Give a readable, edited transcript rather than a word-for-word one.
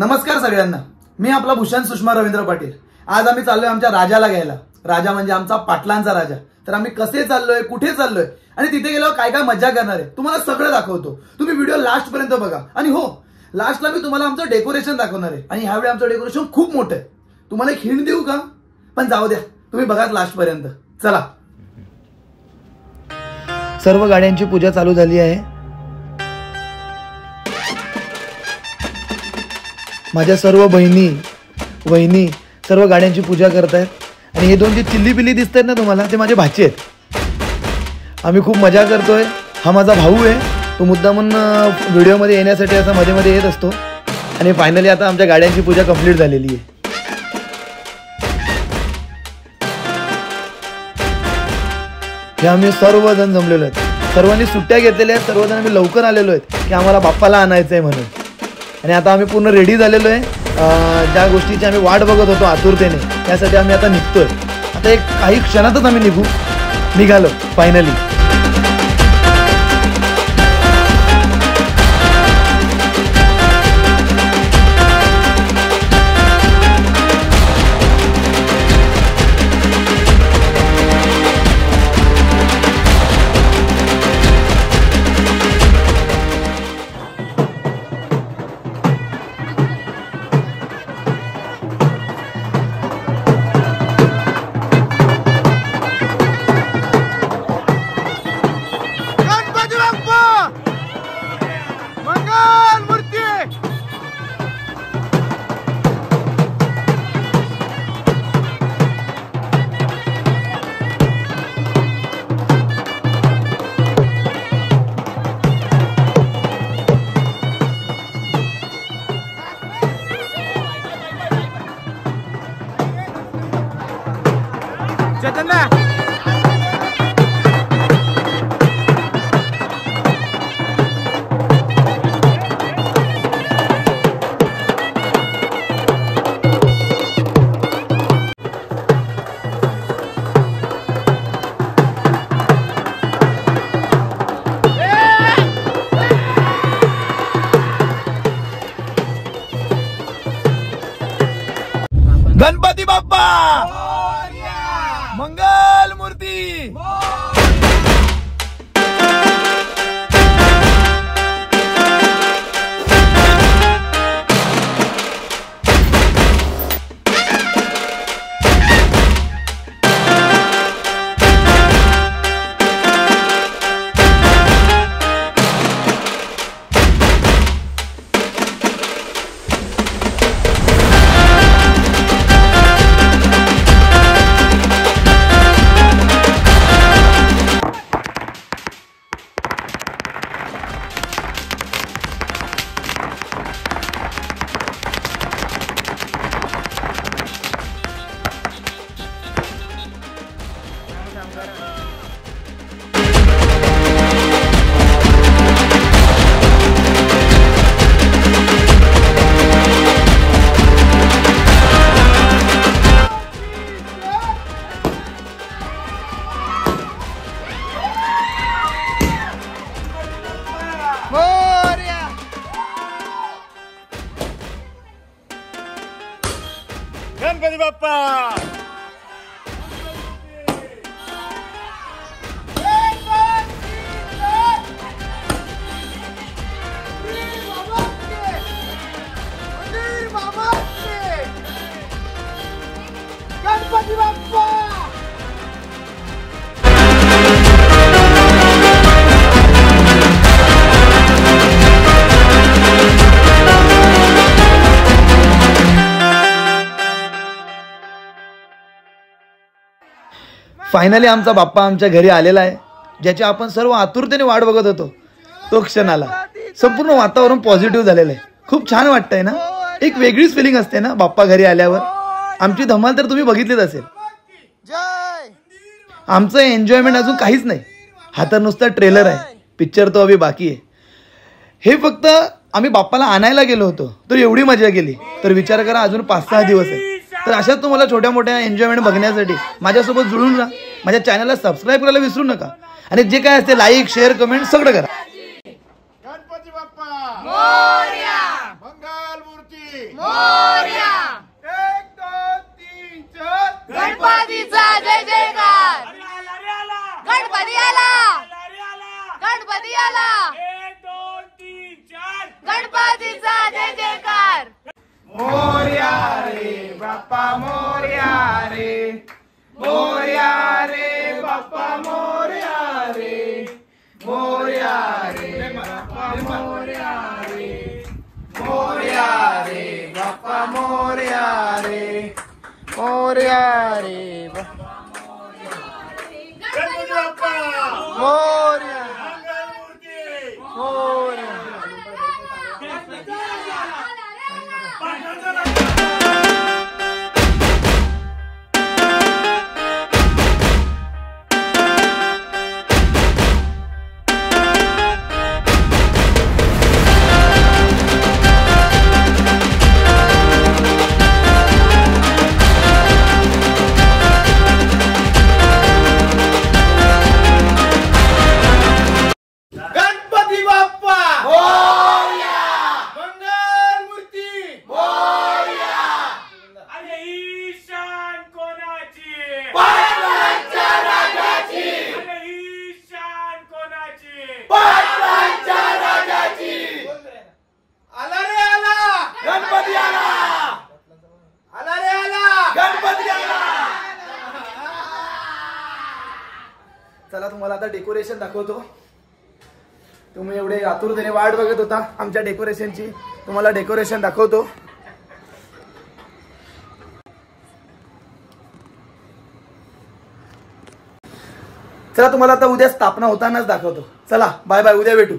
नमस्कार सगळ्यांना, मी आपला भूषण सुषमा रवींद्र पाटील। आज आम्ही चाललोय आमच्या राजाला घ्यायला। राजा म्हणजे आमचा पाटलांचा राजा। तर आम्ही कसे चाललोय, कुठे चाललोय आणि तिथे गेल्यावर काय काय मजा करणार आहे तुम्हाला सगळं दाखवतो। तुम्ही व्हिडिओ लास्ट पर्यंत बघा। आणि हो, लास्टला मी तुम्हाला आमचं डेकोरेशन दाखवणार आहे आणि ह्यावेळी आमचं डेकोरेशन खूप मोठं आहे। तुम्हाला एक हिंट देऊ का? पण जाऊ द्या, तुम्ही बघा लास्ट पर्यंत। चला। सर्व गाड्यांची पूजा चालू झाली आहे। माझ्या सर्व वहिनी सर्व गाड्यांची पूजा करतायत आणि हे दोन जे चिल्ली पिल्ली दिसतात ना तुम्हाला, ते माझे भाचे आहेत। आम्ही खूप मजा करतोय। हा माझा भाऊ आहे, तो मुद्दामून व्हिडिओमध्ये येण्यासाठी असा मध्ये मध्ये येत असतो। आणि फायनली आता आमच्या गाड्यांची पूजा कंप्लीट झालेली आहे। हे आम्ही सर्वजण जमलेलो आहेत, सर्वांनी सुट्ट्या घेतलेल्या आहेत, सर्वजण आम्ही लवकर आलेलो आहेत की आम्हाला बाप्पाला आणायचं आहे म्हणून। आणि आता आम्ही पूर्ण रेडी झालेलो आहे। ज्या गोष्टीची आम्ही वाट बघत होतो आतुरतेने, त्यासाठी आम्ही आता निघतोय। आता एक काही क्षणातच आम्ही निघालो फायनली। गणपती बाप्पा मंगल मूर्ती। गणपती बाप्पा गणपती बाप्पा। फायनली आमचा बाप्पा आमच्या घरी आलेला आहे, ज्याची आपण सर्व आतुरतेने वाट बघत होतो। तो क्षण आला। संपूर्ण वातावरण पॉझिटिव्ह झालेलं आहे। खूप छान वाटतंय ना, एक वेगळीच फिलिंग असते ना बाप्पा घरी आल्यावर। आमची धमाल तर तुम्ही बघितलीच असेल। आमचं एन्जॉयमेंट अजून काहीच नाही, हा तर नुसता ट्रेलर आहे, पिक्चर तो अभी बाकी आहे। हे फक्त आम्ही बाप्पाला आणायला गेलो होतो तर एवढी मजा केली, तर विचार करा अजून 5-6 दिवस आहे। तर अशाच तुम्हाला छोट्या मोठ्या एन्जॉयमेंट बघण्यासाठी माझ्यासोबत जुळून राहा। माझ्या चॅनलला सबस्क्राइब करायला विसरू नका आणि जे काय असते लाईक शेअर कमेंट सगळं करा। गणपती बाप्पा मोरया, मंगल मूर्ती। मोरया. 1 2 3 4 गणपतीचा जय जयकार. गणपती आला. गणपती आला. 1 2 3 4 गणपतीचा जय जयकार. मोरया रे बाप्पा मोरया रे. मोरया रे बाप्पा मोरया रे. मोरया रे बाप्पा मोरया रे. मोरया रे बाप्पा मोरया रे. मोरया रे बाप्पा गणपती बाप्पा. मोरया. मोरया. गणपती बाप्पा मोरया. मंगल मूर्ती मोरया. अरे ईशान कोणाची? पाटलांच्या राजाची. अरे ईशान कोणाची? पाटलांच्या राजाची. आला रे आला. गणपती आला. आला रे आला. गणपती आला. चला तुम्हाला आता डेकोरेशन दाखवतो. तुम्ही एवढे आतुरतेने वाट बघत होता आमच्या डेकोरेशनची. तुम्हाला डेकोरेशन दाखवतो. चला तुम्हाला आता उद्या स्थापना होतानाच दाखवतो. चला बाय बाय, उद्या भेटू.